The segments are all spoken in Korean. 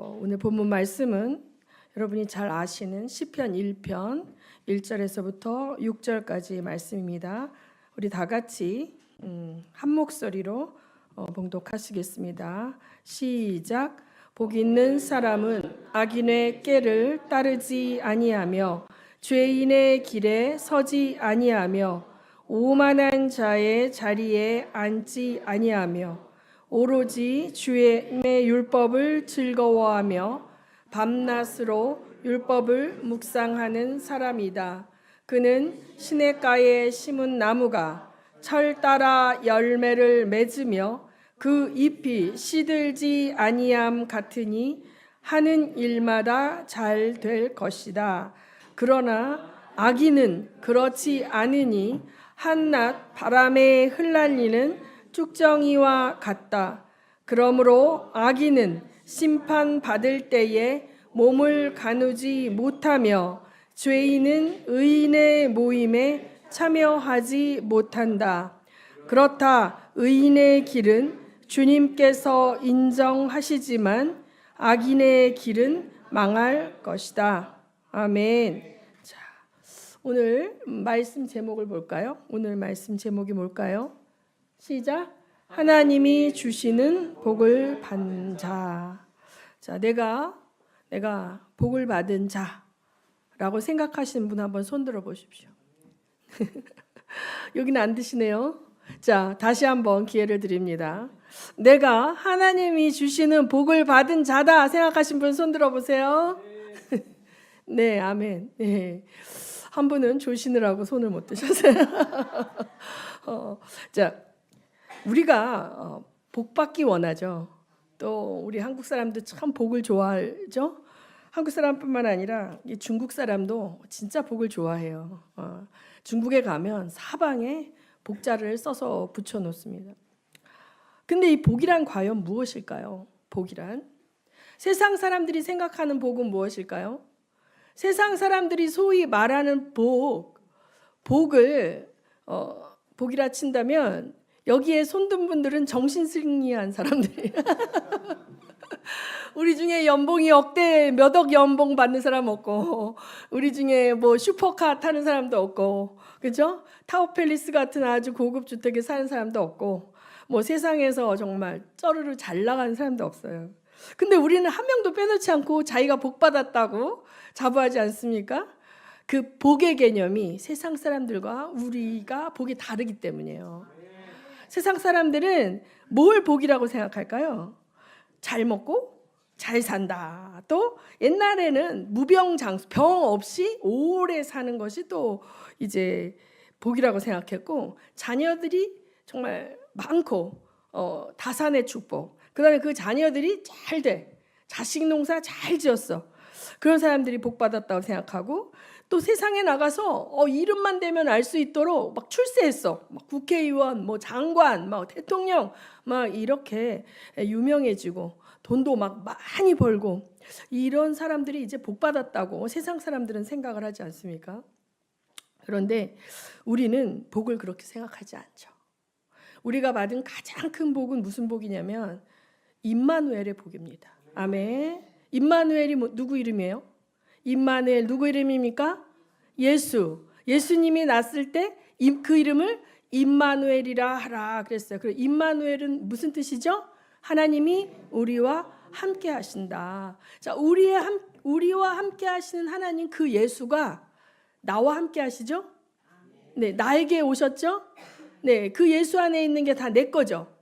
오늘 본문 말씀은 여러분이 잘 아시는 시편 1편 1절에서부터 6절까지 말씀입니다. 우리 다 같이 한 목소리로 봉독하시겠습니다. 시작. 복 있는 사람은 악인의 꾀를 따르지 아니하며 죄인의 길에 서지 아니하며 오만한 자의 자리에 앉지 아니하며 오로지 주의 율법을 즐거워하며 밤낮으로 율법을 묵상하는 사람이다. 그는 시냇가에 심은 나무가 철 따라 열매를 맺으며 그 잎이 시들지 아니함 같으니 하는 일마다 잘 될 것이다. 그러나 악인은 그렇지 않으니 한낮 바람에 흩날리는 쭉정이와 같다. 그러므로 악인은 심판받을 때에 몸을 가누지 못하며 죄인은 의인의 모임에 참여하지 못한다. 그렇다. 의인의 길은 주님께서 인정하시지만 악인의 길은 망할 것이다. 아멘. 자, 오늘 말씀 제목을 볼까요? 오늘 말씀 제목이 뭘까요? 시작. 하나님이 주시는 복을 받는 자. 자, 내가 복을 받은 자라고 생각하시는 분 한번 손 들어 보십시오. 여기는 안 드시네요. 자, 다시 한번 기회를 드립니다. 내가 하나님이 주시는 복을 받은 자다 생각하신 분 손 들어 보세요. 네, 아멘. 네. 한 분은 조시느라고 손을 못 드셨어요. 자, 우리가 복 받기 원하죠. 또 우리 한국 사람도 참 복을 좋아하죠. 한국 사람뿐만 아니라 중국 사람도 진짜 복을 좋아해요. 중국에 가면 사방에 복자를 써서 붙여 놓습니다. 근데 이 복이란 과연 무엇일까요? 복이란 세상 사람들이 생각하는 복은 무엇일까요? 세상 사람들이 소위 말하는 복을 복이라 친다면 여기에 손든 분들은 정신승리한 사람들이에요. 우리 중에 연봉이 억대 몇억 연봉 받는 사람 없고, 우리 중에 뭐 슈퍼카 타는 사람도 없고, 그죠? 타워팰리스 같은 아주 고급 주택에 사는 사람도 없고, 뭐 세상에서 정말 쩌르르 잘 나가는 사람도 없어요. 근데 우리는 한 명도 빼놓지 않고 자기가 복 받았다고 자부하지 않습니까? 그 복의 개념이 세상 사람들과 우리가 복이 다르기 때문이에요. 세상 사람들은 뭘 복이라고 생각할까요? 잘 먹고 잘 산다. 또 옛날에는 무병장수, 병 없이 오래 사는 것이 또 이제 복이라고 생각했고, 자녀들이 정말 많고 다산의 축복. 그다음에 그 자녀들이 잘 돼. 자식 농사 잘 지었어. 그런 사람들이 복 받았다고 생각하고, 또 세상에 나가서 이름만 대면 알 수 있도록 막 출세했어. 막 국회의원, 뭐 장관, 막 대통령, 막 이렇게 유명해지고 돈도 막 많이 벌고, 이런 사람들이 이제 복 받았다고 세상 사람들은 생각을 하지 않습니까? 그런데 우리는 복을 그렇게 생각하지 않죠. 우리가 받은 가장 큰 복은 무슨 복이냐면 임마누엘의 복입니다. 아멘. 임마누엘이 누구 이름이에요? 임마누엘 누구 이름입니까? 예수. 예수님이 났을 때 그 이름을 임마누엘이라 하라 그랬어요. 그래서 임마누엘은 무슨 뜻이죠? 하나님이 우리와 함께 하신다. 자, 우리와 함께 하시는 하나님, 그 예수가 나와 함께 하시죠? 네, 나에게 오셨죠? 네, 그 예수 안에 있는 게 다 내 거죠.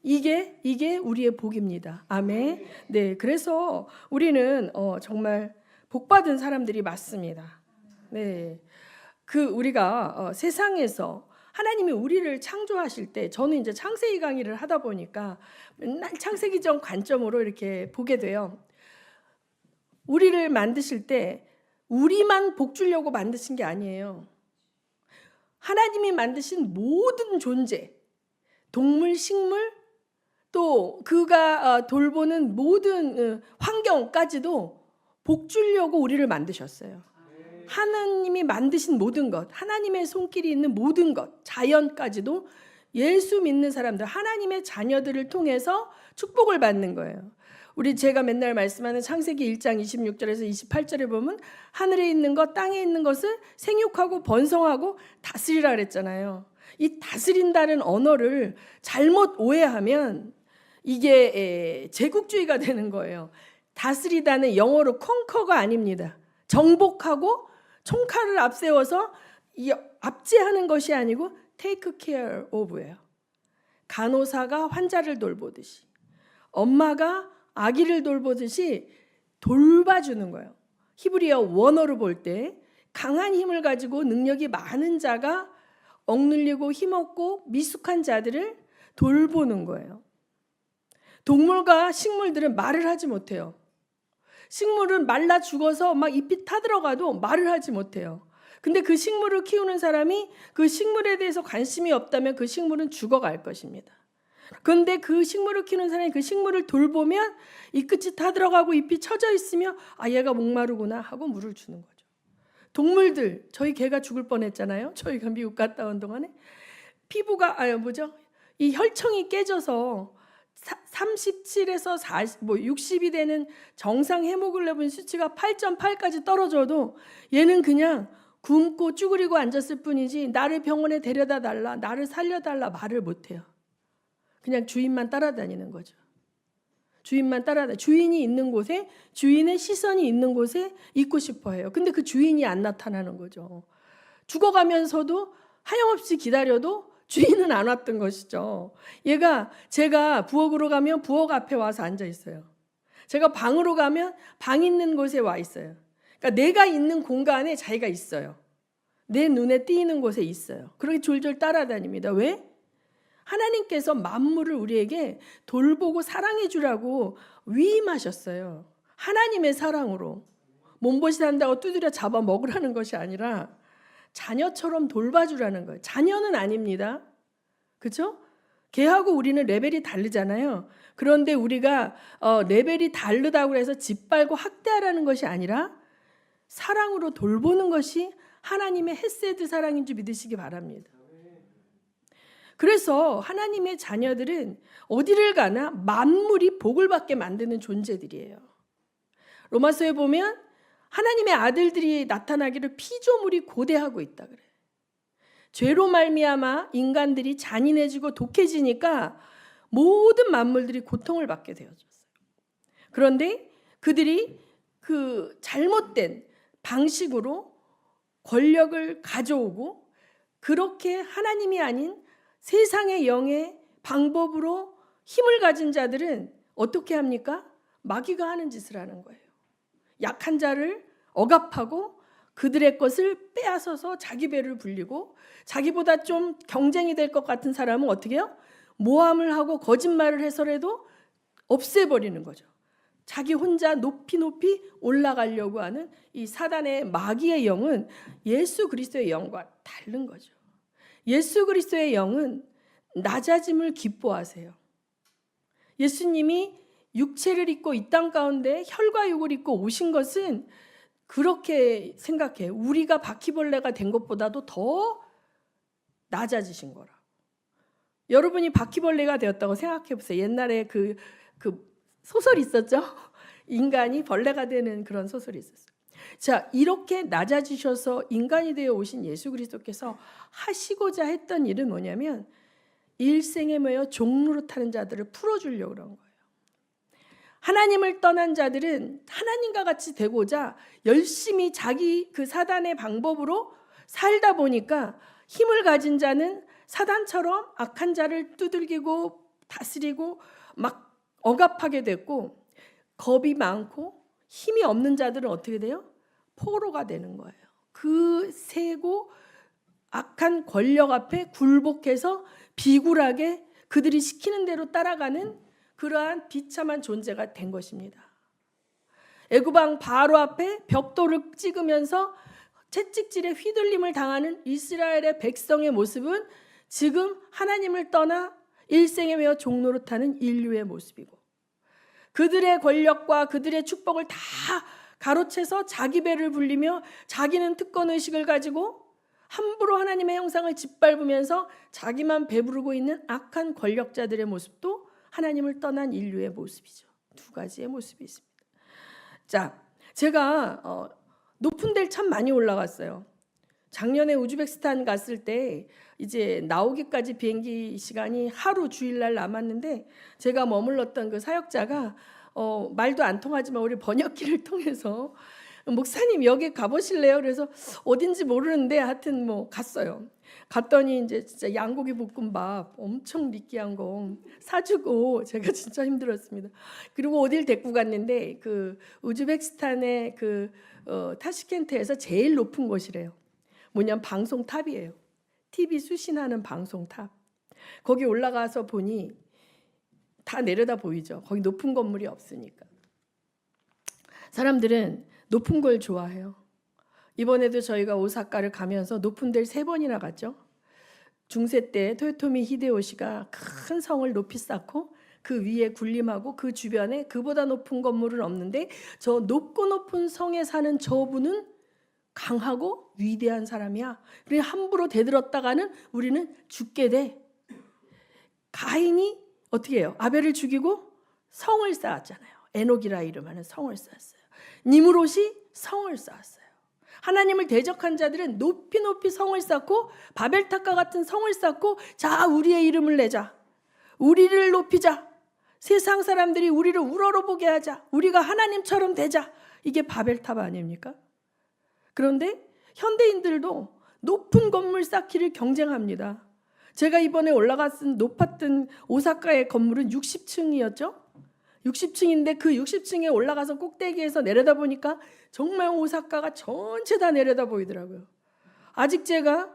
이게 우리의 복입니다. 아멘. 네, 그래서 우리는 정말 복받은 사람들이 맞습니다. 네, 우리가 세상에서 하나님이 우리를 창조하실 때, 저는 이제 창세기 강의를 하다 보니까 맨날 창세기적 관점으로 이렇게 보게 돼요. 우리를 만드실 때 우리만 복 주려고 만드신 게 아니에요. 하나님이 만드신 모든 존재, 동물, 식물, 또 그가 돌보는 모든 환경까지도 복 주려고 우리를 만드셨어요. 하나님이 만드신 모든 것, 하나님의 손길이 있는 모든 것, 자연까지도 예수 믿는 사람들, 하나님의 자녀들을 통해서 축복을 받는 거예요. 제가 맨날 말씀하는 창세기 1장 26절에서 28절에 보면 하늘에 있는 것, 땅에 있는 것을 생육하고 번성하고 다스리라 그랬잖아요. 이 다스린다는 언어를 잘못 오해하면 이게 제국주의가 되는 거예요. 다스리다는 영어로 컨커가 아닙니다. 정복하고 총칼을 앞세워서 압제하는 것이 아니고 take care of예요. 간호사가 환자를 돌보듯이, 엄마가 아기를 돌보듯이 돌봐주는 거예요. 히브리어 원어로 볼 때 강한 힘을 가지고 능력이 많은 자가 억눌리고 힘없고 미숙한 자들을 돌보는 거예요. 동물과 식물들은 말을 하지 못해요. 식물은 말라 죽어서 막 잎이 타들어가도 말을 하지 못해요. 근데 그 식물을 키우는 사람이 그 식물에 대해서 관심이 없다면 그 식물은 죽어갈 것입니다. 그런데 그 식물을 키우는 사람이 그 식물을 돌보면 이 끝이 타들어가고 잎이 처져 있으며 얘가 목마르구나 하고 물을 주는 거죠. 동물들, 저희 개가 죽을 뻔했잖아요. 저희가 미국 갔다 온 동안에 피부가 이 혈청이 깨져서 37에서 40, 60이 되는 정상 헤모글로빈 수치가 8.8까지 떨어져도 얘는 그냥 굶고 쭈그리고 앉았을 뿐이지 나를 병원에 데려다 달라, 나를 살려달라 말을 못해요. 그냥 주인만 따라다니는 거죠. 주인이 있는 곳에, 주인의 시선이 있는 곳에 있고 싶어 해요. 근데 그 주인이 안 나타나는 거죠. 죽어가면서도 하염없이 기다려도 주인은 안 왔던 것이죠. 제가 부엌으로 가면 부엌 앞에 와서 앉아 있어요. 제가 방으로 가면 방 있는 곳에 와 있어요. 그러니까 내가 있는 공간에 자기가 있어요. 내 눈에 띄는 곳에 있어요. 그렇게 졸졸 따라다닙니다. 왜? 하나님께서 만물을 우리에게 돌보고 사랑해 주라고 위임하셨어요. 하나님의 사랑으로. 몸보신 한다고 두드려 잡아 먹으라는 것이 아니라 자녀처럼 돌봐주라는 거예요. 자녀는 아닙니다. 그렇죠? 걔하고 우리는 레벨이 다르잖아요. 그런데 우리가 레벨이 다르다고 해서 짓밟고 학대하라는 것이 아니라 사랑으로 돌보는 것이 하나님의 헤세드 사랑인 줄 믿으시기 바랍니다. 그래서 하나님의 자녀들은 어디를 가나 만물이 복을 받게 만드는 존재들이에요. 로마서에 보면 하나님의 아들들이 나타나기를 피조물이 고대하고 있다 그래요. 죄로 말미암아 인간들이 잔인해지고 독해지니까 모든 만물들이 고통을 받게 되어졌어요. 그런데 그들이 그 잘못된 방식으로 권력을 가져오고 그렇게 하나님이 아닌 세상의 영의 방법으로 힘을 가진 자들은 어떻게 합니까? 마귀가 하는 짓을 하는 거예요. 약한 자를 억압하고 그들의 것을 빼앗아서 자기 배를 불리고 자기보다 좀 경쟁이 될 것 같은 사람은 어떻게 해요? 모함을 하고 거짓말을 해서라도 없애버리는 거죠. 자기 혼자 높이 올라가려고 하는 이 사단의 마귀의 영은 예수 그리스도의 영과 다른 거죠. 예수 그리스도의 영은 낮아짐을 기뻐하세요. 예수님이 육체를 입고 이 땅 가운데 혈과 육을 입고 오신 것은 그렇게 생각해요. 우리가 바퀴벌레가 된 것보다도 더 낮아지신 거라. 여러분이 바퀴벌레가 되었다고 생각해 보세요. 옛날에 그 소설 있었죠? 인간이 벌레가 되는 그런 소설이 있었어요. 자, 이렇게 낮아지셔서 인간이 되어 오신 예수 그리스도께서 하시고자 했던 일은 뭐냐면 일생에 매여 종노릇하는 자들을 풀어주려고 그런 거예요. 하나님을 떠난 자들은 하나님과 같이 되고자 열심히 자기 그 사단의 방법으로 살다 보니까 힘을 가진 자는 사단처럼 악한 자를 두들기고 다스리고 막 억압하게 됐고, 겁이 많고 힘이 없는 자들은 어떻게 돼요? 포로가 되는 거예요. 그 세고 악한 권력 앞에 굴복해서 비굴하게 그들이 시키는 대로 따라가는 그러한 비참한 존재가 된 것입니다. 애굽 왕 바로 앞에 벽돌을 찍으면서 채찍질에 휘둘림을 당하는 이스라엘의 백성의 모습은 지금 하나님을 떠나 일생에 매여 종노릇하는 인류의 모습이고, 그들의 권력과 그들의 축복을 다 가로채서 자기 배를 불리며 자기는 특권의식을 가지고 함부로 하나님의 형상을 짓밟으면서 자기만 배부르고 있는 악한 권력자들의 모습도 하나님을 떠난 인류의 모습이죠. 두 가지의 모습이 있습니다. 자, 제가 높은 데를 참 많이 올라갔어요. 작년에 우즈베키스탄 갔을 때 이제 나오기까지 비행기 시간이 하루 주일날 남았는데 제가 머물렀던 그 사역자가 말도 안 통하지만 우리 번역기를 통해서 목사님 여기 가보실래요? 그래서 어딘지 모르는데 하여튼 뭐 갔어요. 갔더니 이제 진짜 양고기 볶음밥 엄청 느끼한 거 사주고 제가 진짜 힘들었습니다. 그리고 어딜 데리고 갔는데 그 우즈베키스탄의 그 타슈켄트에서 제일 높은 곳이래요. 뭐냐면 방송탑이에요. TV 수신하는 방송탑. 거기 올라가서 보니 다 내려다 보이죠. 거기 높은 건물이 없으니까. 사람들은 높은 걸 좋아해요. 이번에도 저희가 오사카를 가면서 높은 데를 3번이나 갔죠. 중세 때 토요토미 히데요시가 큰 성을 높이 쌓고 그 위에 군림하고 그 주변에 그보다 높은 건물은 없는데 저 높고 높은 성에 사는 저분은 강하고 위대한 사람이야. 우리 함부로 대들었다가는 우리는 죽게 돼. 가인이 어떻게 해요? 아벨을 죽이고 성을 쌓았잖아요. 에녹이라 이름하는 성을 쌓았어요. 니므롯이 성을 쌓았어요. 하나님을 대적한 자들은 높이 높이 성을 쌓고 바벨탑과 같은 성을 쌓고 자 우리의 이름을 내자. 우리를 높이자. 세상 사람들이 우리를 우러러보게 하자. 우리가 하나님처럼 되자. 이게 바벨탑 아닙니까? 그런데 현대인들도 높은 건물 쌓기를 경쟁합니다. 제가 이번에 높았던 오사카의 건물은 60층이었죠. 60층인데 그 60층에 올라가서 꼭대기에서 내려다보니까 정말 오사카가 전체 다 내려다 보이더라고요. 아직 제가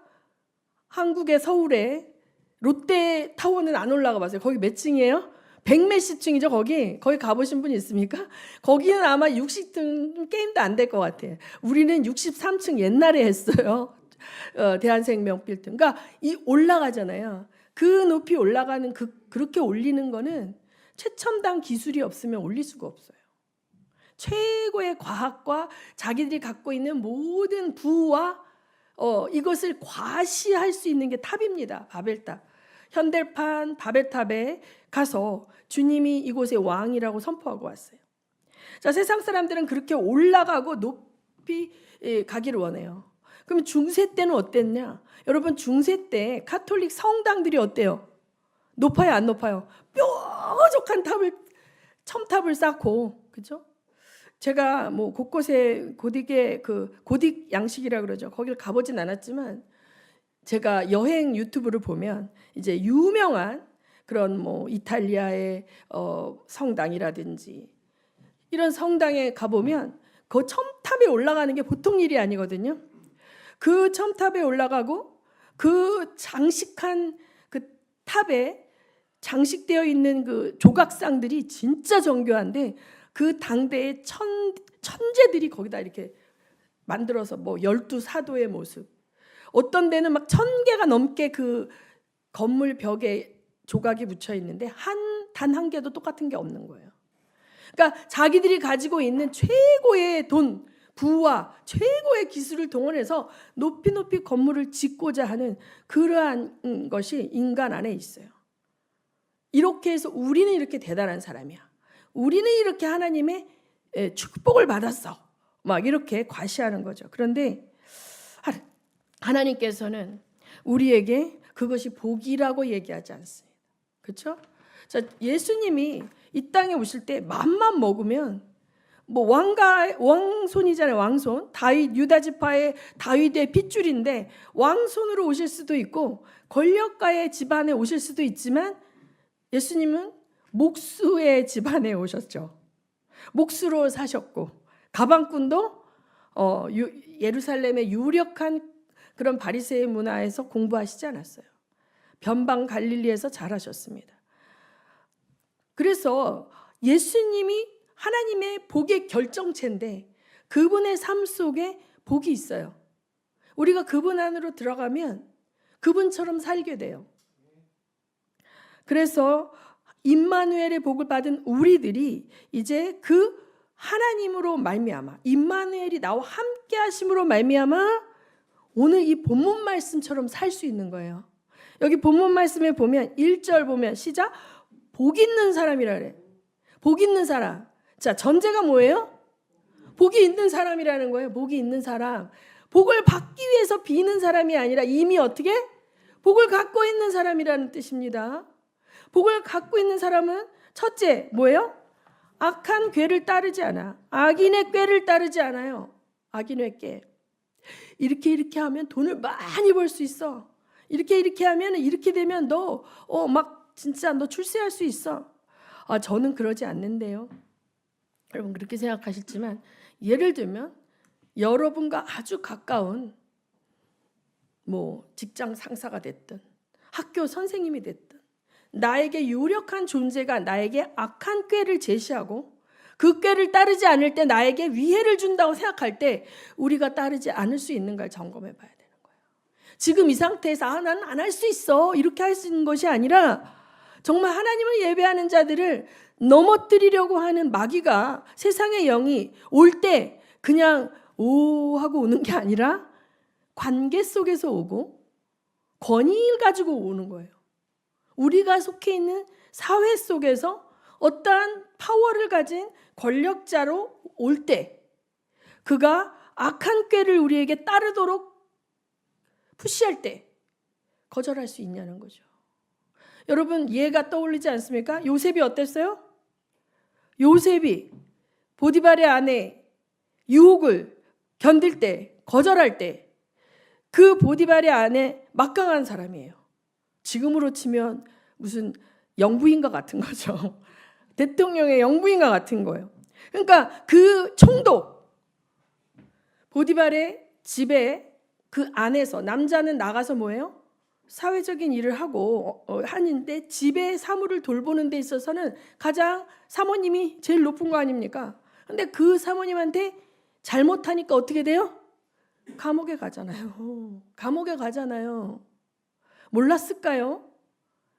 한국의 서울에 롯데타워는 안 올라가 봤어요. 거기 몇 층이에요? 100몇십 층이죠. 거기 가보신 분 있습니까? 거기는 아마 60층 게임도 안 될 것 같아요. 우리는 63층 옛날에 했어요. 대한생명 빌딩. 그러니까 이 올라가잖아요. 그 높이 올라가는 그렇게 올리는 거는 최첨단 기술이 없으면 올릴 수가 없어요. 최고의 과학과 자기들이 갖고 있는 모든 부와 이것을 과시할 수 있는 게 탑입니다. 바벨탑. 현대판 바벨탑에 가서 주님이 이곳의 왕이라고 선포하고 왔어요. 자, 세상 사람들은 그렇게 올라가고 높이 가기를 원해요. 그럼 중세 때는 어땠냐? 여러분 중세 때 카톨릭 성당들이 어때요? 높아요, 안 높아요? 뾰족한 첨탑을 쌓고, 그죠? 제가 뭐 곳곳에 고딕 양식이라 그러죠. 거기를 가보진 않았지만 제가 여행 유튜브를 보면 이제 유명한 그런 뭐 이탈리아의 성당이라든지 이런 성당에 가보면 그 첨탑에 올라가는 게 보통 일이 아니거든요. 그 첨탑에 올라가고 그 장식한 그 탑에 장식되어 있는 그 조각상들이 진짜 정교한데 그 당대의 천재들이 거기다 이렇게 만들어서 뭐 12사도의 모습, 어떤 데는 막 1000개가 넘게 그 건물 벽에 조각이 묻혀 있는데 단 한 개도 똑같은 게 없는 거예요. 그러니까 자기들이 가지고 있는 최고의 돈, 부와 최고의 기술을 동원해서 높이 높이 건물을 짓고자 하는 그러한 것이 인간 안에 있어요. 이렇게 해서 우리는 이렇게 대단한 사람이야. 우리는 이렇게 하나님의 축복을 받았어. 막 이렇게 과시하는 거죠. 그런데 하나님께서는 우리에게 그것이 복이라고 얘기하지 않습니다. 그렇죠? 자, 예수님이 이 땅에 오실 때 맘만 먹으면 뭐 왕손이잖아요. 왕손. 유다 지파의 다윗의 핏줄인데 왕손으로 오실 수도 있고 권력가의 집안에 오실 수도 있지만 예수님은 목수의 집안에 오셨죠. 목수로 사셨고 가방꾼도 예루살렘의 유력한 그런 바리새의 문화에서 공부하시지 않았어요. 변방 갈릴리에서 자라셨습니다. 그래서 예수님이 하나님의 복의 결정체인데 그분의 삶 속에 복이 있어요. 우리가 그분 안으로 들어가면 그분처럼 살게 돼요. 그래서 임마누엘의 복을 받은 우리들이 이제 그 하나님으로 말미암아 임마누엘이 나와 함께 하심으로 말미암아 오늘 이 본문 말씀처럼 살 수 있는 거예요. 여기 본문 말씀에 보면 1절 보면 시작 복 있는 사람이라 그래. 복 있는 사람. 자, 전제가 뭐예요? 복이 있는 사람이라는 거예요. 복이 있는 사람. 복을 받기 위해서 비는 사람이 아니라 이미 어떻게? 복을 갖고 있는 사람이라는 뜻입니다. 복을 갖고 있는 사람은 첫째 뭐예요? 악한 꾀를 따르지 않아. 악인의 꾀를 따르지 않아요. 악인의 꾀. 이렇게 하면 돈을 많이 벌 수 있어. 이렇게 하면 이렇게 되면 너 막 진짜 너 출세할 수 있어. 저는 그러지 않는데요. 여러분 그렇게 생각하실지만 예를 들면 여러분과 아주 가까운 뭐 직장 상사가 됐든 학교 선생님이 됐든 나에게 유력한 존재가 나에게 악한 꾀를 제시하고 그 꾀를 따르지 않을 때 나에게 위해를 준다고 생각할 때 우리가 따르지 않을 수 있는가를 점검해 봐야 되는 거예요. 지금 이 상태에서 나는 안 할 수 있어 이렇게 할 수 있는 것이 아니라 정말 하나님을 예배하는 자들을 넘어뜨리려고 하는 마귀가 세상의 영이 올 때 그냥 오 하고 오는 게 아니라 관계 속에서 오고 권위를 가지고 오는 거예요. 우리가 속해 있는 사회 속에서 어떠한 파워를 가진 권력자로 올 때 그가 악한 꾀를 우리에게 따르도록 푸시할 때 거절할 수 있냐는 거죠. 여러분 예가 떠올리지 않습니까? 요셉이 어땠어요? 요셉이 보디발의 아내 유혹을 견딜 때 거절할 때 그 보디발의 아내 막강한 사람이에요. 지금으로 치면 무슨 영부인과 같은 거죠. 대통령의 영부인과 같은 거예요. 그러니까 그 총독 보디발의 집에 그 안에서 남자는 나가서 뭐예요? 사회적인 일을 하고 하는데 집의 사무를 돌보는 데 있어서는 가장 사모님이 제일 높은 거 아닙니까? 근데 그 사모님한테 잘못하니까 어떻게 돼요? 감옥에 가잖아요. 감옥에 가잖아요. 몰랐을까요?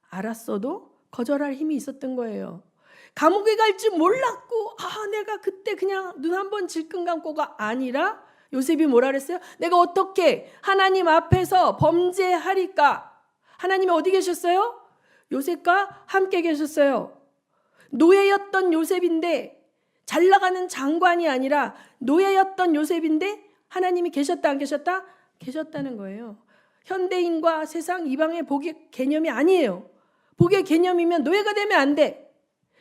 알았어도 거절할 힘이 있었던 거예요. 감옥에 갈 줄 몰랐고 내가 그때 그냥 눈 한 번 질끈 감고가 아니라 요셉이 뭐라 그랬어요? 내가 어떻게 하나님 앞에서 범죄하리까? 하나님이 어디 계셨어요? 요셉과 함께 계셨어요. 노예였던 요셉인데 잘 나가는 장관이 아니라 노예였던 요셉인데 하나님이 계셨다 안 계셨다? 계셨다는 거예요. 현대인과 세상 이방의 복의 개념이 아니에요. 복의 개념이면 노예가 되면 안 돼.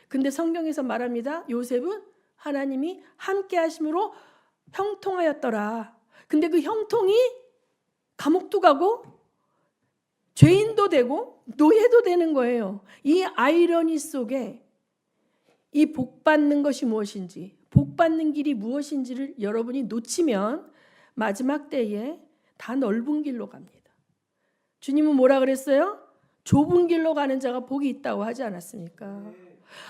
근데 성경에서 말합니다. 요셉은 하나님이 함께 하심으로 형통하였더라. 근데 그 형통이 감옥도 가고 죄인도 되고 노예도 되는 거예요. 이 아이러니 속에 이 복 받는 것이 무엇인지, 복 받는 길이 무엇인지를 여러분이 놓치면 마지막 때에 다 넓은 길로 갑니다. 주님은 뭐라 그랬어요? 좁은 길로 가는 자가 복이 있다고 하지 않았습니까?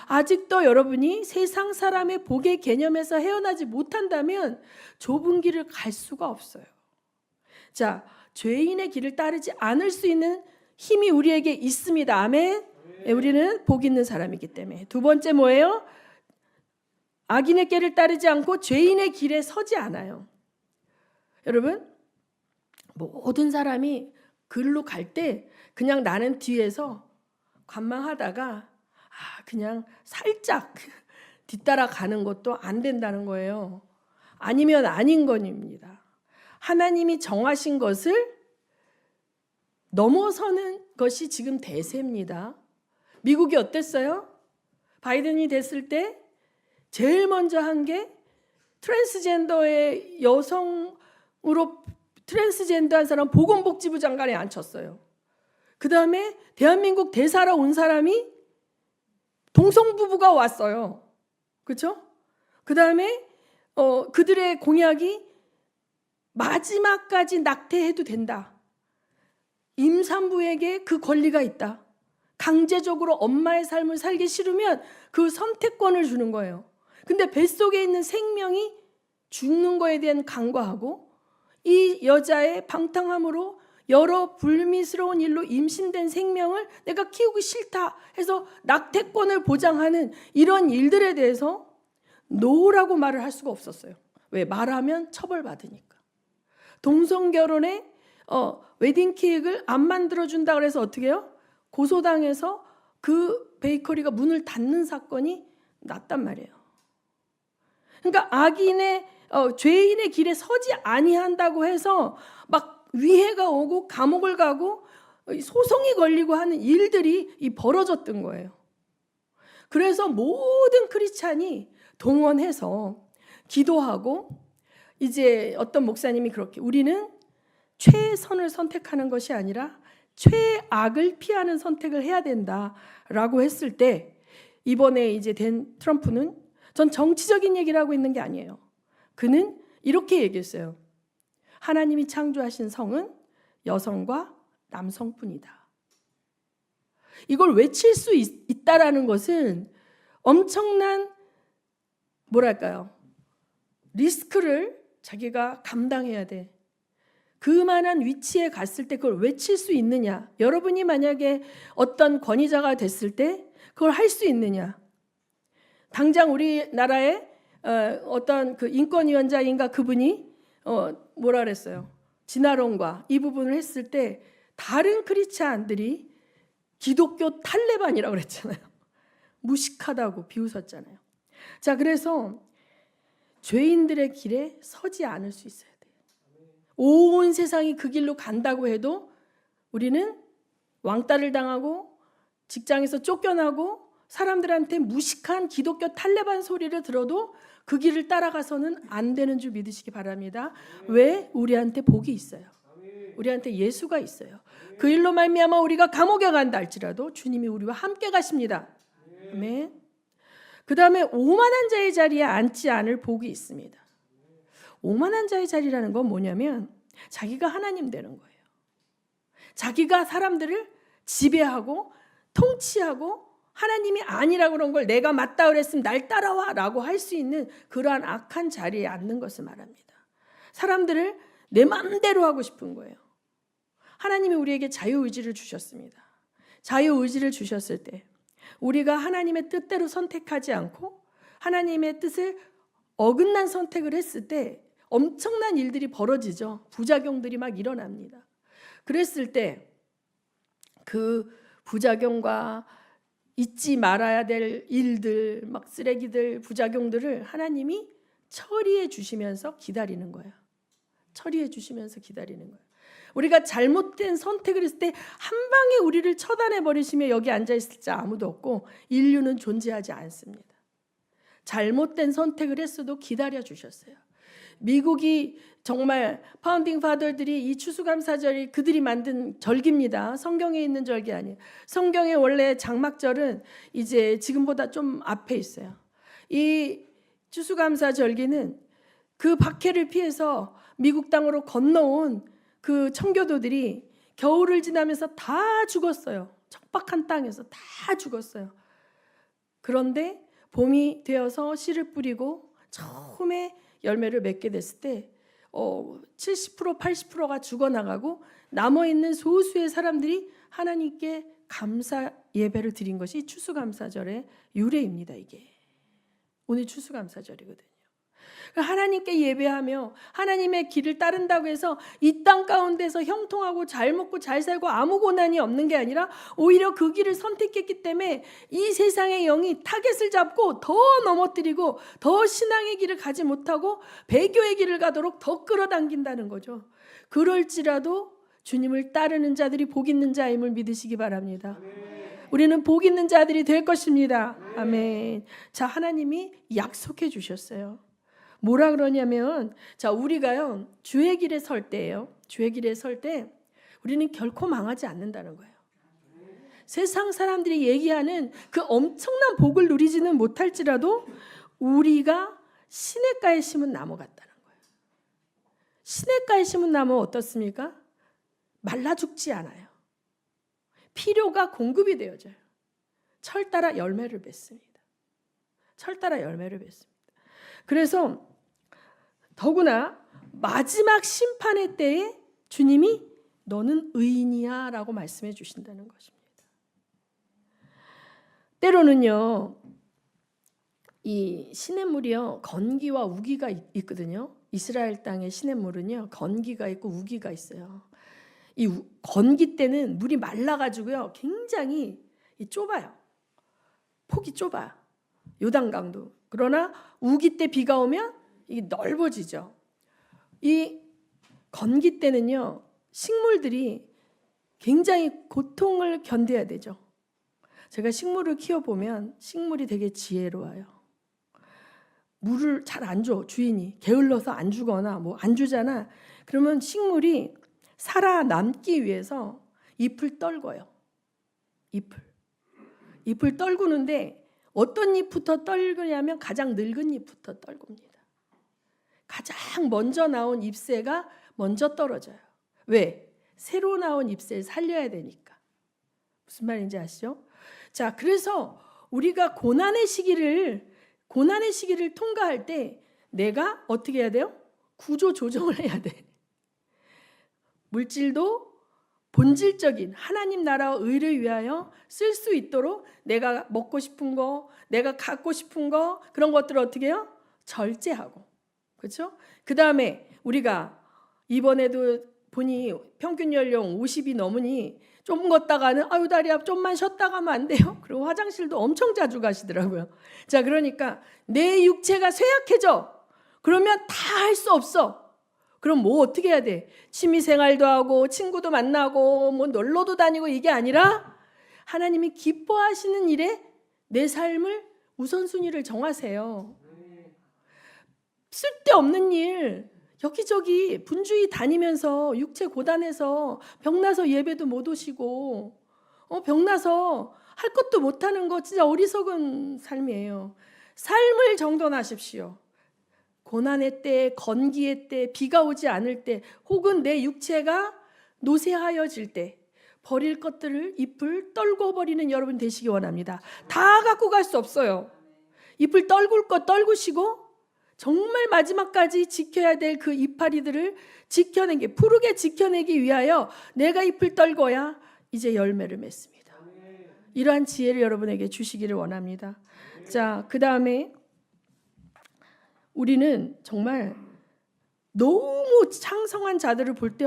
아직도 여러분이 세상 사람의 복의 개념에서 헤어나지 못한다면 좁은 길을 갈 수가 없어요. 자, 죄인의 길을 따르지 않을 수 있는 힘이 우리에게 있습니다. 아멘. 우리는 복 있는 사람이기 때문에. 두 번째 뭐예요? 악인의 길을 따르지 않고 죄인의 길에 서지 않아요. 여러분, 모든 사람이 글로 갈 때 그냥 나는 뒤에서 관망하다가 그냥 살짝 뒤따라 가는 것도 안 된다는 거예요. 아니면 아닌 것입니다. 하나님이 정하신 것을 넘어서는 것이 지금 대세입니다. 미국이 어땠어요? 바이든이 됐을 때 제일 먼저 한 게 트랜스젠더의 여성으로 트랜스젠더한 사람 보건복지부 장관에 앉혔어요. 그 다음에 대한민국 대사로 온 사람이 동성부부가 왔어요. 그렇죠? 그 다음에 그들의 공약이 마지막까지 낙태해도 된다. 임산부에게 그 권리가 있다. 강제적으로 엄마의 삶을 살기 싫으면 그 선택권을 주는 거예요. 근데 뱃속에 있는 생명이 죽는 거에 대한 간과하고 이 여자의 방탕함으로 여러 불미스러운 일로 임신된 생명을 내가 키우기 싫다 해서 낙태권을 보장하는 이런 일들에 대해서 노라고 말을 할 수가 없었어요. 왜? 말하면 처벌받으니까. 동성결혼에 웨딩 케이크를 안 만들어준다 그래서 어떻게 해요? 고소당해서 그 베이커리가 문을 닫는 사건이 낫단 말이에요. 그러니까 죄인의 길에 서지 아니한다고 해서 막 위해가 오고 감옥을 가고 소송이 걸리고 하는 일들이 벌어졌던 거예요. 그래서 모든 크리스찬이 동원해서 기도하고, 이제 어떤 목사님이 그렇게, 우리는 최선을 선택하는 것이 아니라 최악을 피하는 선택을 해야 된다라고 했을 때, 이번에 이제 된 트럼프는, 전 정치적인 얘기를 하고 있는 게 아니에요. 그는 이렇게 얘기했어요. 하나님이 창조하신 성은 여성과 남성뿐이다. 이걸 외칠 수 있다라는 것은 엄청난, 뭐랄까요, 리스크를 자기가 감당해야 돼. 그만한 위치에 갔을 때 그걸 외칠 수 있느냐? 여러분이 만약에 어떤 권위자가 됐을 때 그걸 할 수 있느냐? 당장 우리나라에 어떤 그 인권위원장인가 그분이 뭐라 그랬어요? 진화론과 이 부분을 했을 때 다른 크리스찬들이 기독교 탈레반이라고 그랬잖아요. 무식하다고 비웃었잖아요. 자, 그래서 죄인들의 길에 서지 않을 수 있어야 돼요. 온 세상이 그 길로 간다고 해도 우리는 왕따를 당하고 직장에서 쫓겨나고 사람들한테 무식한 기독교 탈레반 소리를 들어도 그 길을 따라가서는 안 되는 줄 믿으시기 바랍니다. 왜? 우리한테 복이 있어요. 우리한테 예수가 있어요. 그 일로 말미암아 우리가 감옥에 간다 할지라도 주님이 우리와 함께 가십니다. 아멘. 그 다음에 오만한 자의 자리에 앉지 않을 복이 있습니다. 오만한 자의 자리라는 건 뭐냐면 자기가 하나님 되는 거예요. 자기가 사람들을 지배하고 통치하고 하나님이 아니라 그런 걸 내가 맞다 그랬으면 날 따라와 라고 할 수 있는 그러한 악한 자리에 앉는 것을 말합니다. 사람들을 내 마음대로 하고 싶은 거예요. 하나님이 우리에게 자유의지를 주셨습니다. 자유의지를 주셨을 때 우리가 하나님의 뜻대로 선택하지 않고 하나님의 뜻을 어긋난 선택을 했을 때 엄청난 일들이 벌어지죠. 부작용들이 막 일어납니다. 그랬을 때 그 부작용과 잊지 말아야 될 일들, 막 쓰레기들, 부작용들을 하나님이 처리해 주시면서 기다리는 거예요. 처리해 주시면서 기다리는 거예요. 우리가 잘못된 선택을 했을 때 한 방에 우리를 처단해 버리시며 여기 앉아 있을 자 아무도 없고 인류는 존재하지 않습니다. 잘못된 선택을 했어도 기다려 주셨어요. 미국이 정말 파운딩 파더들이 이 추수감사절이 그들이 만든 절기입니다. 성경에 있는 절기 아니에요. 성경의 원래 장막절은 이제 지금보다 좀 앞에 있어요. 이 추수감사절기는 그 박해를 피해서 미국 땅으로 건너온 그 청교도들이 겨울을 지나면서 다 죽었어요. 척박한 땅에서 다 죽었어요. 그런데 봄이 되어서 씨를 뿌리고 처음에 열매를 맺게 됐을 때 70% 80%가 죽어나가고 남아있는 소수의 사람들이 하나님께 감사 예배를 드린 것이 추수감사절의 유래입니다. 이게 오늘 추수감사절이거든요. 하나님께 예배하며 하나님의 길을 따른다고 해서 이 땅 가운데서 형통하고 잘 먹고 잘 살고 아무 고난이 없는 게 아니라 오히려 그 길을 선택했기 때문에 이 세상의 영이 타겟을 잡고 더 넘어뜨리고 더 신앙의 길을 가지 못하고 배교의 길을 가도록 더 끌어당긴다는 거죠. 그럴지라도 주님을 따르는 자들이 복 있는 자임을 믿으시기 바랍니다. 우리는 복 있는 자들이 될 것입니다. 아멘. 자, 하나님이 약속해 주셨어요. 뭐라 그러냐면, 자, 우리가요 주의 길에 설 때예요. 주의 길에 설 때 우리는 결코 망하지 않는다는 거예요. 세상 사람들이 얘기하는 그 엄청난 복을 누리지는 못할지라도 우리가 시냇가에 심은 나무 같다는 거예요. 시냇가에 심은 나무 어떻습니까? 말라 죽지 않아요. 필요가 공급이 되어져요. 철 따라 열매를 맺습니다. 철 따라 열매를 맺습니다. 그래서 더구나 마지막 심판의 때에 주님이 너는 의인이야 라고 말씀해 주신다는 것입니다. 때로는요 이 시냇물이요 건기와 우기가 있거든요. 이스라엘 땅의 시냇물은요 건기가 있고 우기가 있어요. 이 건기 때는 물이 말라가지고요 굉장히 좁아요. 폭이 좁아요. 요단강도. 그러나 우기 때 비가 오면 이게 넓어지죠. 이 건기 때는요, 식물들이 굉장히 고통을 견뎌야 되죠. 제가 식물을 키워보면 식물이 되게 지혜로워요. 물을 잘 안 줘, 주인이. 게을러서 안 주거나 뭐 안 주잖아. 그러면 식물이 살아남기 위해서 잎을 떨궈요. 잎을 떨구는데 어떤 잎부터 떨구냐면 가장 늙은 잎부터 떨굽니다. 가장 먼저 나온 잎새가 먼저 떨어져요. 왜? 새로 나온 잎새를 살려야 되니까. 무슨 말인지 아시죠? 자, 그래서 우리가 고난의 시기를 통과할 때 내가 어떻게 해야 돼요? 구조 조정을 해야 돼. 물질도 본질적인 하나님 나라와 의를 위하여 쓸 수 있도록 내가 먹고 싶은 거, 내가 갖고 싶은 거, 그런 것들을 어떻게 해요? 절제하고. 그렇죠? 그 다음에 우리가 이번에도 보니 평균 연령 50이 넘으니 좀 걷다가는 아유 다리야 좀만 쉬었다 가면 안 돼요? 그리고 화장실도 엄청 자주 가시더라고요. 자, 그러니까 내 육체가 쇠약해져. 그러면 다 할 수 없어. 그럼 뭐 어떻게 해야 돼? 취미생활도 하고 친구도 만나고 뭐 놀러도 다니고 이게 아니라 하나님이 기뻐하시는 일에 내 삶을 우선순위를 정하세요. 쓸데없는 일 여기저기 분주히 다니면서 육체 고단해서 병나서 예배도 못 오시고 병나서 할 것도 못하는 거 진짜 어리석은 삶이에요. 삶을 정돈하십시오. 고난의 때, 건기의 때, 비가 오지 않을 때, 혹은 내 육체가 노쇠하여질 때 버릴 것들을 잎을 떨궈 버리는 여러분 되시기 원합니다. 다 갖고 갈 수 없어요. 잎을 떨굴 것 떨구시고 정말 마지막까지 지켜야 될 그 이파리들을 푸르게 지켜내기 위하여 내가 잎을 떨궈야 이제 열매를 맺습니다. 이러한 지혜를 여러분에게 주시기를 원합니다. 자, 그 다음에 우리는 정말 너무 창성한 자들을 볼 때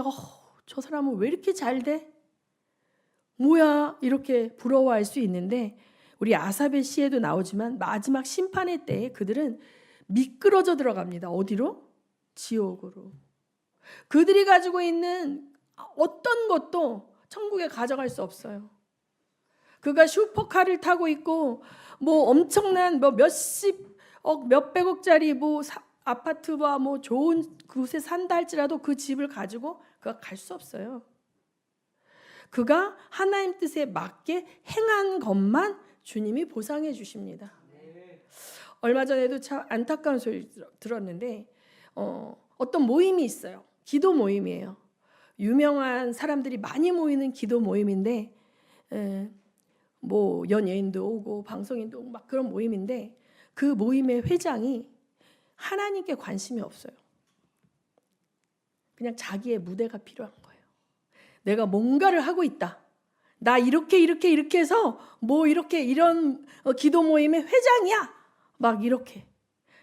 저 사람은 왜 이렇게 잘 돼? 뭐야? 이렇게 부러워할 수 있는데 우리 아사벨 시에도 나오지만 마지막 심판의 때에 그들은 미끄러져 들어갑니다. 어디로? 지옥으로. 그들이 가지고 있는 어떤 것도 천국에 가져갈 수 없어요. 그가 슈퍼카를 타고 있고 뭐 엄청난 뭐 몇십억 몇백억짜리 뭐 아파트와 뭐 좋은 곳에 산다 할지라도 그 집을 가지고 그가 갈 수 없어요. 그가 하나님 뜻에 맞게 행한 것만 주님이 보상해 주십니다. 얼마 전에도 참 안타까운 소리 들었는데 어떤 모임이 있어요. 기도 모임이에요. 유명한 사람들이 많이 모이는 기도 모임인데 뭐 연예인도 오고 방송인도 오고 막 그런 모임인데 그 모임의 회장이 하나님께 관심이 없어요. 그냥 자기의 무대가 필요한 거예요. 내가 뭔가를 하고 있다. 나 이렇게 해서 뭐 이런 기도 모임의 회장이야. 막 이렇게.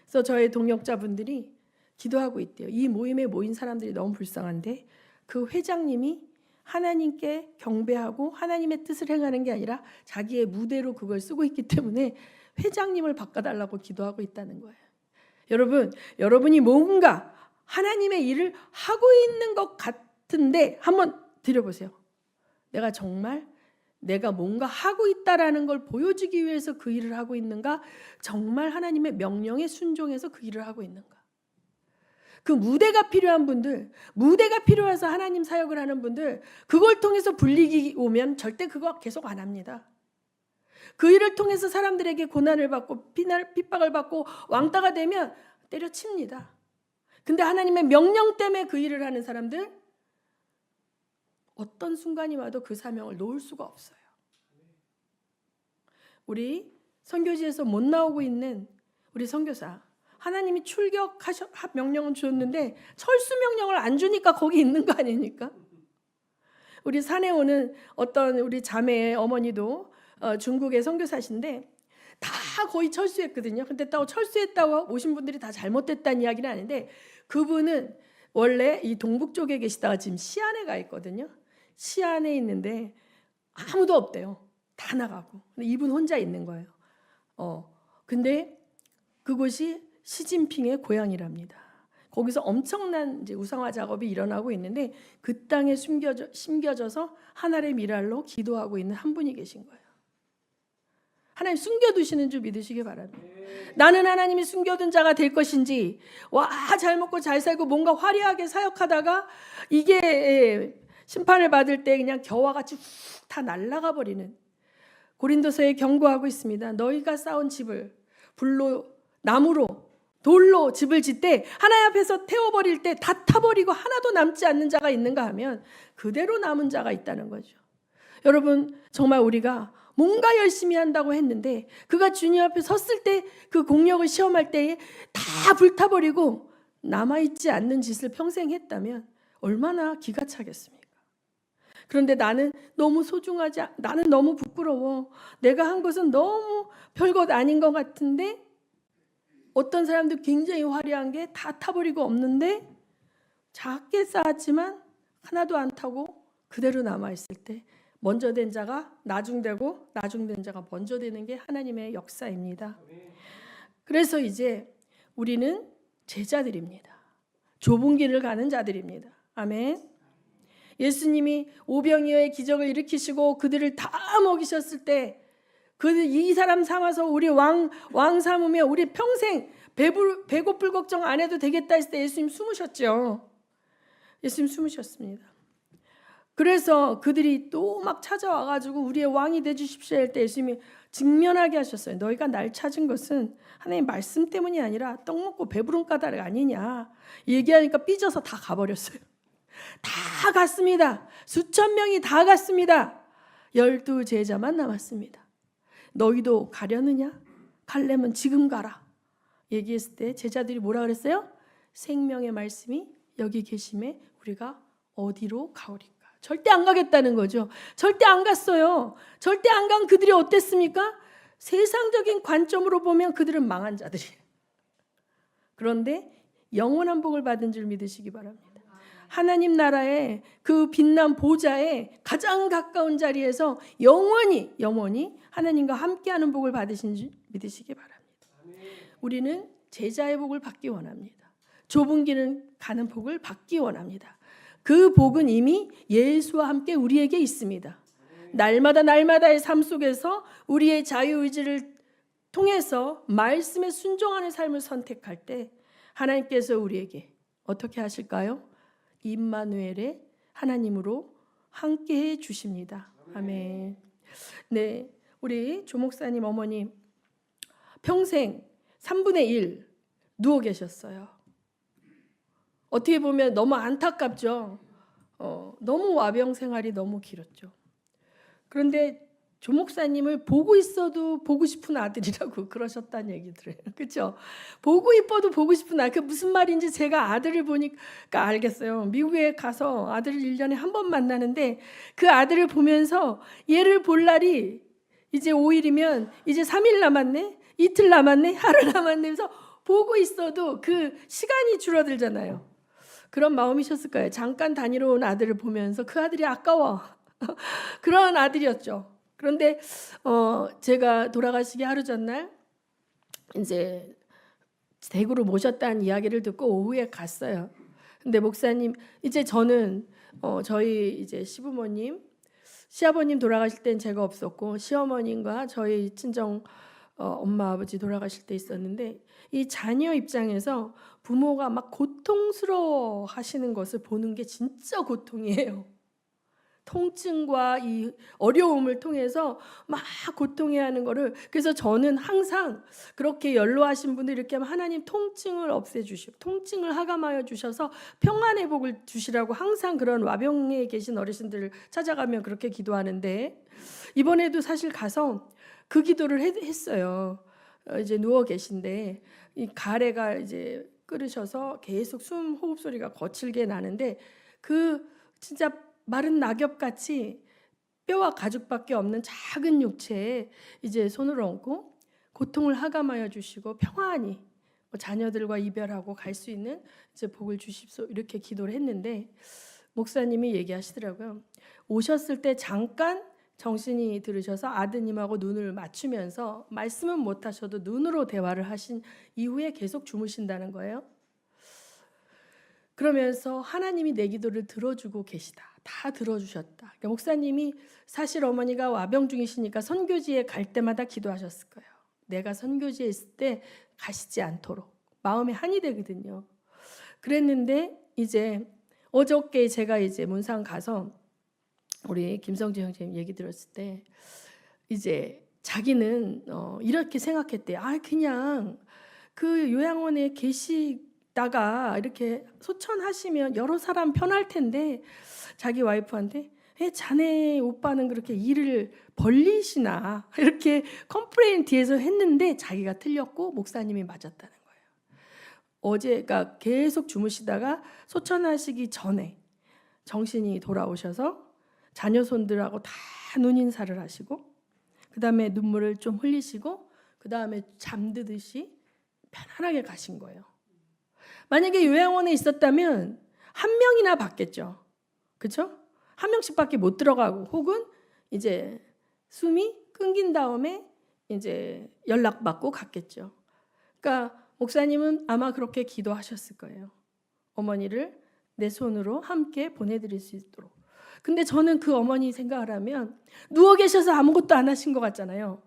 그래서 저의 동역자분들이 기도하고 있대요. 이 모임에 모인 사람들이 너무 불쌍한데 그 회장님이 하나님께 경배하고 하나님의 뜻을 행하는 게 아니라 자기의 무대로 그걸 쓰고 있기 때문에 회장님을 바꿔달라고 기도하고 있다는 거예요. 여러분, 여러분이 뭔가 하나님의 일을 하고 있는 것 같은데 한번 드려보세요. 내가 뭔가 하고 있다라는 걸 보여주기 위해서 그 일을 하고 있는가? 정말 하나님의 명령에 순종해서 그 일을 하고 있는가? 그 무대가 필요한 분들, 무대가 필요해서 하나님 사역을 하는 분들, 그걸 통해서 불이익이 오면 절대 그거 계속 안 합니다. 그 일을 통해서 사람들에게 고난을 받고 핍박을 받고 왕따가 되면 때려칩니다. 근데 하나님의 명령 때문에 그 일을 하는 사람들, 어떤 순간이 와도 그 사명을 놓을 수가 없어요. 우리 선교지에서 못 나오고 있는 우리 선교사, 하나님이 명령을 주었는데 철수 명령을 안 주니까 거기 있는 거 아닙니까? 우리 산에 오는 어떤 우리 자매의 어머니도 중국의 선교사신데 다 거의 철수했거든요. 근데 또 철수했다고 오신 분들이 다 잘못됐다는 이야기는 아닌데 그분은 원래 이 동북 쪽에 계시다가 지금 시안에 가 있거든요. 시안에 있는데 아무도 없대요. 다 나가고. 근데 이분 혼자 있는 거예요. 근데 그곳이 시진핑의 고향이랍니다. 거기서 엄청난 이제 우상화 작업이 일어나고 있는데 그 땅에 심겨져서 하늘의 미랄로 기도하고 있는 한 분이 계신 거예요. 하나님 숨겨두시는 줄 믿으시기 바랍니다. 나는 하나님이 숨겨둔 자가 될 것인지, 와, 잘 먹고 잘 살고 뭔가 화려하게 사역하다가 이게 심판을 받을 때 그냥 겨와 같이 훅 다 날아가 버리는, 고린도서에 경고하고 있습니다. 너희가 쌓은 집을 불로, 나무로, 돌로 집을 짓되 하나님 앞에서 태워버릴 때 다 타버리고 하나도 남지 않는 자가 있는가 하면 그대로 남은 자가 있다는 거죠. 여러분, 정말 우리가 뭔가 열심히 한다고 했는데 그가 주님 앞에 섰을 때 그 공력을 시험할 때에 다 불타버리고 남아있지 않는 짓을 평생 했다면 얼마나 기가 차겠습니까? 그런데 나는 너무 소중하지, 나는 너무 부끄러워, 내가 한 것은 너무 별것 아닌 것 같은데 어떤 사람들 굉장히 화려한 게 다 타버리고 없는데 작게 쌓았지만 하나도 안 타고 그대로 남아있을 때 먼저 된 자가 나중되고 나중된 자가 먼저 되는 게 하나님의 역사입니다. 그래서 이제 우리는 제자들입니다. 좁은 길을 가는 자들입니다. 아멘. 예수님이 오병이어의 기적을 일으키시고 그들을 다 먹이셨을 때 이 사람 삼아서 우리 왕 삼으며 우리 평생 배고플 걱정 안 해도 되겠다 했을 때 예수님 숨으셨죠. 예수님 숨으셨습니다. 그래서 그들이 또 막 찾아와가지고 우리의 왕이 되주십시오 할 때 예수님이 직면하게 하셨어요. 너희가 날 찾은 것은 하나님 말씀 때문이 아니라 떡 먹고 배부른 까닭 아니냐 얘기하니까 삐져서 다 가버렸어요. 다 갔습니다. 수천 명이 다 갔습니다. 12 제자만 남았습니다. 너희도 가려느냐? 가려면 지금 가라. 얘기했을 때 제자들이 뭐라 그랬어요? 생명의 말씀이 여기 계심에 우리가 어디로 가오리까? 절대 안 가겠다는 거죠. 절대 안 갔어요. 절대 안 간 그들이 어땠습니까? 세상적인 관점으로 보면 그들은 망한 자들이에요. 그런데 영원한 복을 받은 줄 믿으시기 바랍니다. 하나님 나라의 그 빛난 보좌에 가장 가까운 자리에서 영원히 하나님과 함께하는 복을 받으신 줄 믿으시기 바랍니다. 우리는 제자의 복을 받기 원합니다. 좁은 길을 가는 복을 받기 원합니다. 그 복은 이미 예수와 함께 우리에게 있습니다. 날마다의 삶 속에서 우리의 자유의지를 통해서 말씀에 순종하는 삶을 선택할 때 하나님께서 우리에게 어떻게 하실까요? 임마누엘의 하나님으로 함께해 주십니다. 아멘. 네, 우리 조 목사님 어머님 평생 3분의 1 누워 계셨어요. 어떻게 보면 너무 안타깝죠. 너무 와병 생활이 너무 길었죠. 그런데 조 목사님을 보고 있어도 보고 싶은 아들이라고 그러셨다는 얘기 들어요. 그렇죠? 보고 있어도 보고 싶은 아들. 그 무슨 말인지 제가 아들을 보니까 알겠어요. 미국에 가서 아들을 1년에 한 번 만나는데 그 아들을 보면서 얘를 볼 날이 이제 5일이면 이제 3일 남았네, 이틀 남았네, 하루 남았네 해서 보고 있어도 그 시간이 줄어들잖아요. 그런 마음이셨을 거예요. 잠깐 다니러 온 아들을 보면서 그 아들이 아까워. 그런 아들이었죠. 그런데 제가 돌아가시기 하루 전날 이제 대구로 모셨다는 이야기를 듣고 오후에 갔어요. 근데 목사님, 이제 저는 저희 이제 시아버님 돌아가실 땐 제가 없었고 시어머님과 저희 친정 엄마 아버지 돌아가실 때 있었는데 이 자녀 입장에서 부모가 막 고통스러워 하시는 것을 보는 게 진짜 고통이에요. 통증과 이 어려움을 통해서 막 고통해하는 거를, 그래서 저는 항상 그렇게 연로하신 분들 이렇게 하면 하나님 통증을 없애주시고 통증을 하감하여 주셔서 평안의 복을 주시라고 항상 그런 와병에 계신 어르신들을 찾아가면 그렇게 기도하는데 이번에도 사실 가서 그 기도를 했어요. 이제 누워 계신데 이 가래가 이제 끓으셔서 계속 호흡 소리가 거칠게 나는데 그 진짜 마른 낙엽같이 뼈와 가죽밖에 없는 작은 육체에 이제 손을 얹고 고통을 하감하여 주시고 평안히 자녀들과 이별하고 갈 수 있는 이제 복을 주십시오 이렇게 기도를 했는데 목사님이 얘기하시더라고요. 오셨을 때 잠깐 정신이 들으셔서 아드님하고 눈을 맞추면서 말씀은 못하셔도 눈으로 대화를 하신 이후에 계속 주무신다는 거예요. 그러면서 하나님이 내 기도를 들어주고 계시다. 다 들어주셨다. 그러니까 목사님이 사실 어머니가 와병 중이시니까 선교지에 갈 때마다 기도하셨을 거예요. 내가 선교지에 있을 때 가시지 않도록. 마음에 한이 되거든요. 그랬는데 이제 어저께 제가 이제 문상 가서 우리 김성주 형제님 얘기 들었을 때 이제 자기는 이렇게 생각했대요. 그냥 그 요양원에 계시다가 이렇게 소천하시면 여러 사람 편할 텐데 자기 와이프한테 자네 오빠는 그렇게 일을 벌리시나 이렇게 컴플레인 뒤에서 했는데 자기가 틀렸고 목사님이 맞았다는 거예요. 어제가 계속 주무시다가 소천하시기 전에 정신이 돌아오셔서 자녀 손들하고 다 눈인사를 하시고 그 다음에 눈물을 좀 흘리시고 그 다음에 잠드듯이 편안하게 가신 거예요. 만약에 요양원에 있었다면 한 명이나 받겠죠. 그렇죠? 한 명씩밖에 못 들어가고 혹은 이제 숨이 끊긴 다음에 이제 연락받고 갔겠죠. 그러니까 목사님은 아마 그렇게 기도하셨을 거예요. 어머니를 내 손으로 함께 보내드릴 수 있도록. 근데 저는 그 어머니 생각을 하면 누워 계셔서 아무것도 안 하신 것 같잖아요.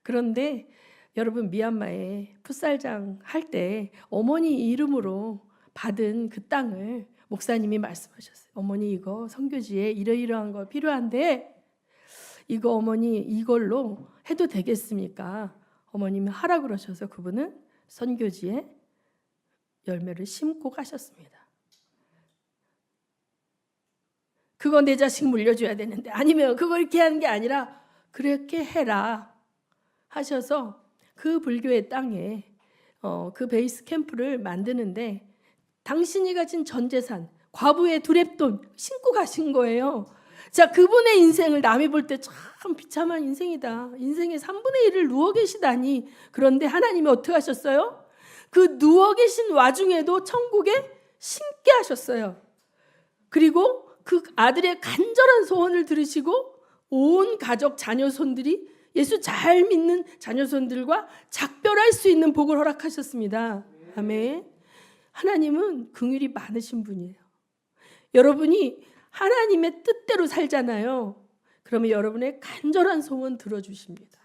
그런데 여러분 미얀마에 풋살장 할 때 어머니 이름으로 받은 그 땅을 목사님이 말씀하셨어요. 어머니 이거 선교지에 이러이러한 거 필요한데 이거 어머니 이걸로 해도 되겠습니까? 어머님이 하라 그러셔서 그분은 선교지에 열매를 심고 가셨습니다. 그거 내 자식 물려줘야 되는데 아니면 그거 이렇게 하는 게 아니라 그렇게 해라 하셔서 그 불교의 땅에 그 베이스 캠프를 만드는데 당신이 가진 전 재산 과부의 두랩돈 신고 가신 거예요. 자, 그분의 인생을 남이 볼 때 참 비참한 인생이다. 인생의 3분의 1을 누워 계시다니. 그런데 하나님이 어떻게 하셨어요? 그 누워 계신 와중에도 천국에 심게 하셨어요. 그리고 그 아들의 간절한 소원을 들으시고 온 가족 자녀손들이 예수 잘 믿는 자녀손들과 작별할 수 있는 복을 허락하셨습니다. 아멘. 하나님은 긍휼이 많으신 분이에요. 여러분이 하나님의 뜻대로 살잖아요. 그러면 여러분의 간절한 소원 들어주십니다.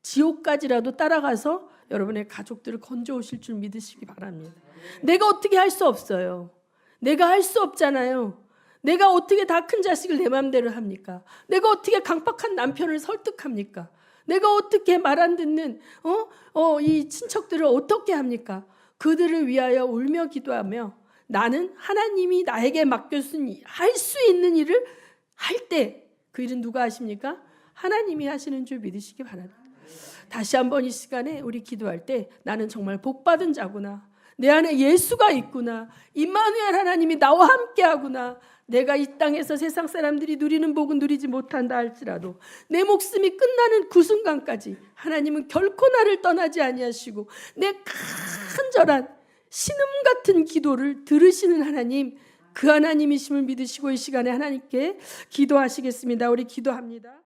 지옥까지라도 따라가서 여러분의 가족들을 건져오실 줄 믿으시기 바랍니다. 내가 어떻게 할 수 없어요. 내가 할 수 없잖아요. 내가 어떻게 다 큰 자식을 내 마음대로 합니까? 내가 어떻게 강박한 남편을 설득합니까? 내가 어떻게 말 안 듣는 이 친척들을 어떻게 합니까? 그들을 위하여 울며 기도하며 나는 하나님이 나에게 맡겨준 할 수 있는 일을 할 때 그 일은 누가 하십니까? 하나님이 하시는 줄 믿으시기 바랍니다. 다시 한번 이 시간에 우리 기도할 때 나는 정말 복받은 자구나. 내 안에 예수가 있구나. 임마누엘 하나님이 나와 함께하구나. 내가 이 땅에서 세상 사람들이 누리는 복은 누리지 못한다 할지라도 내 목숨이 끝나는 그 순간까지 하나님은 결코 나를 떠나지 아니하시고 내 간절한 신음 같은 기도를 들으시는 하나님, 그 하나님이심을 믿으시고 이 시간에 하나님께 기도하시겠습니다. 우리 기도합니다.